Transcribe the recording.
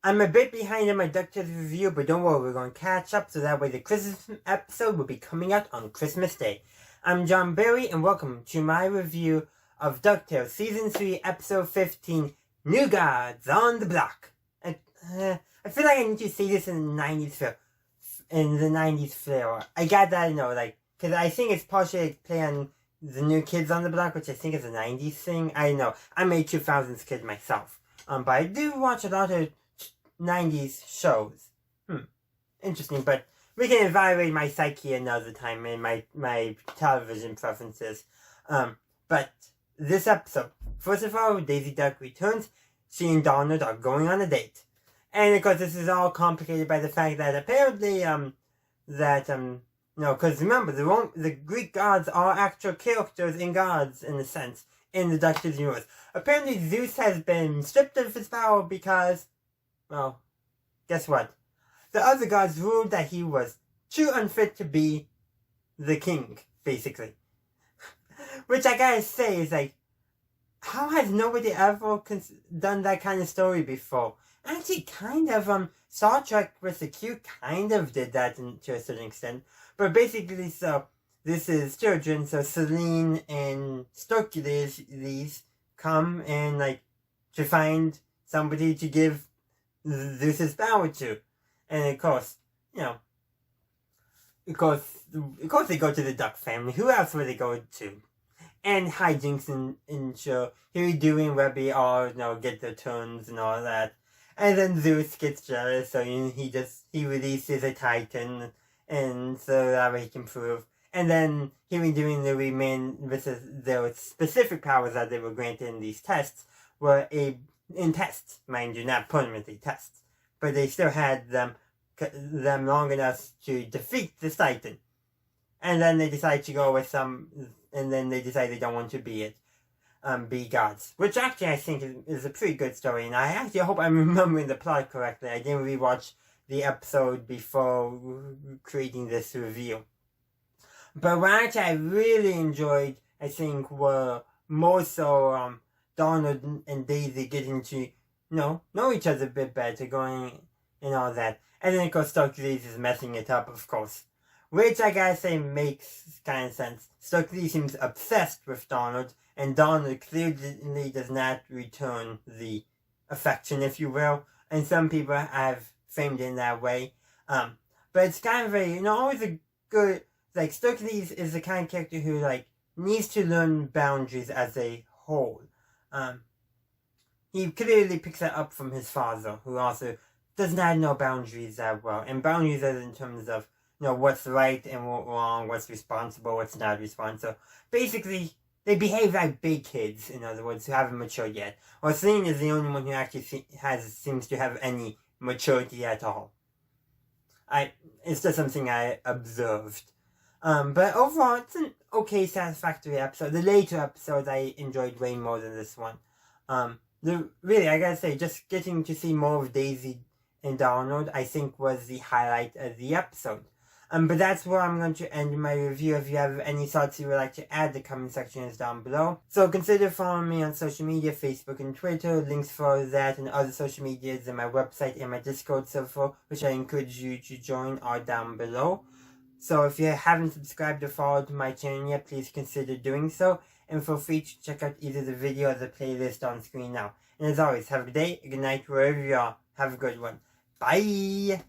I'm a bit behind on my DuckTales review, but don't worry, we're going to catch up so that way the Christmas episode will be coming out on Christmas Day. I'm John Barry, and welcome to my review of DuckTales Season 3, Episode 15, New Gods on the Block. I feel like I need to say this in the 90s flair. I got that, because I think it's partially play on the New Kids on the Block, which I think is a 90s thing. I know, I'm a 2000s kid myself. But I do watch a lot of 90s shows. Interesting, but we can evaluate my psyche another time and my television preferences. But this episode, first of all, Daisy Duck returns. She and Donald are going on a date. And of course, this is all complicated by the fact that apparently, because remember, the Greek gods are actual characters and gods, in a sense, in the DuckTales universe. Apparently, Zeus has been stripped of his power because, well, guess what? The other gods ruled that he was too unfit to be the king, basically. Which I gotta say is like, how has nobody ever done that kind of story before? Actually, kind of, Star Trek vs. Q kind of did that to a certain extent. But basically, so, this is children, so Celine and Hercules come and, to find somebody to give Zeus's power to. And of course, of course they go to the Duck family. Who else would they go to? And hijinks in show. Huey, Dewey, and Webby all, get their turns and all that. And then Zeus gets jealous, so he releases a Titan, and so that way he can prove. And then Huey, Dewey, and Louie, their specific powers that they were granted in these tests were in tests, mind you, not permanently tests. But they still had them long enough to defeat the Titan. And then they decide to go with and then they decide they don't want to be gods. Which actually I think is a pretty good story, and I actually hope I'm remembering the plot correctly. I didn't rewatch the episode before creating this review. But what actually I really enjoyed, I think, were more so Donald and Daisy getting to know each other a bit better, going and all that. And then of course Hercules is messing it up, of course. Which I gotta say makes kind of sense. Hercules seems obsessed with Donald, and Donald clearly does not return the affection, if you will. And some people have framed it in that way. But it's kind of always a good, Hercules is the kind of character who, needs to learn boundaries as a whole. He clearly picks that up from his father, who also does not know boundaries that well. And boundaries as in terms of, what's right and what's wrong, what's responsible, what's not responsible. Basically, they behave like big kids, in other words, who haven't matured yet. Or Celine is the only one who actually seems to have any maturity at all. It's just something I observed. But overall, it's an okay, satisfactory episode. The later episodes I enjoyed way more than this one. Really, I gotta say, just getting to see more of Daisy and Donald, I think, was the highlight of the episode. But that's where I'm going to end my review. If you have any thoughts you would like to add, the comment section is down below. So consider following me on social media, Facebook and Twitter. Links for that and other social medias and my website and my Discord server, which I encourage you to join, are down below. So if you haven't subscribed or followed my channel yet, please consider doing so. And feel free to check out either the video or the playlist on screen now. And as always, have a good day, a good night, wherever you are. Have a good one. Bye!